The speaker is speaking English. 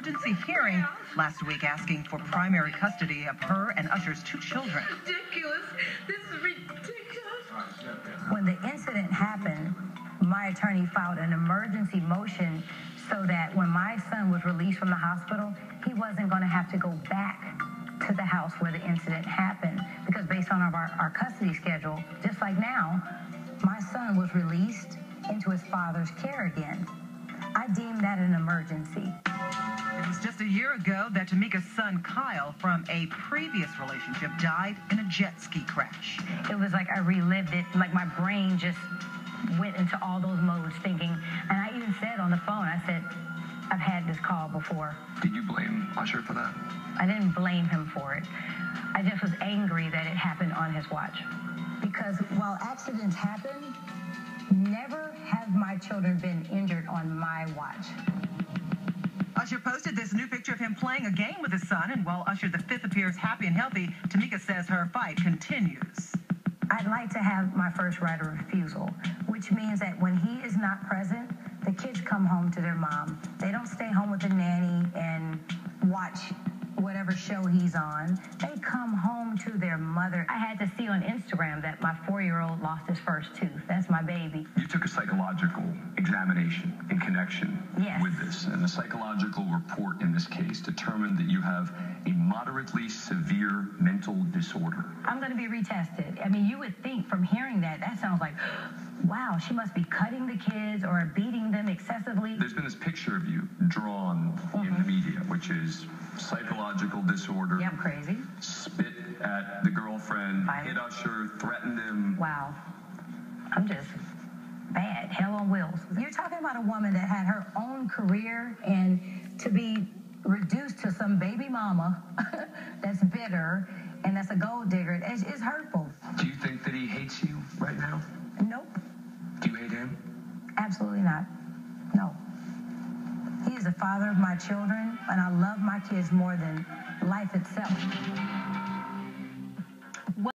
emergency hearing last week asking for primary custody of her and Usher's 2 children. Ridiculous. This is ridiculous. When the incident happened, my attorney filed an emergency motion so that when my son was released from the hospital, he wasn't going to have to go back to the house where the incident happened, because based on our custody schedule, just like now, my son was released into his father's care again. I deemed that an emergency. It was just a year ago that Tamika's son, Kyle, from a previous relationship, died in a jet ski crash. It was like I relived it, like my brain just went into all those modes thinking, and I even said on the phone, I said, I've had this call before. Did you blame Usher for that? I didn't blame him for it. I just was angry that it happened on his watch. Because while accidents happen, never have my children been injured on my watch. Usher posted this new picture of him playing a game with his son, and while Usher the Fifth appears happy and healthy, Tamika says her fight continues. I'd like to have my first right of refusal, which means that when he is not present, the kids come home to their mom. They don't stay home with the nanny and watch whatever show he's on. They come home to their mother. I had to see on Instagram that my 4-year-old lost his first tooth. That's my baby. You took a psychological examination in connection with this, and the psychological report in this case determined that you have a moderately severe mental disorder. I'm going to be retested. I mean, you would think from hearing that sounds like, wow, she must be cutting the kids or beating them excessively. There's been this picture of you drawn in the media, which is psychological disorder. Yeah, I'm crazy. Spit at the girlfriend, hit Usher, threatened him. Wow. I'm just bad. Hell on wheels. You're talking about a woman that had her own career, and to be reduced to some baby mama that's bitter and that's a gold digger, it's hurtful. Do you think that he hates you right now? Nope. Do you hate him? Absolutely not. No. He is the father of my children, and I love my kids more than life itself.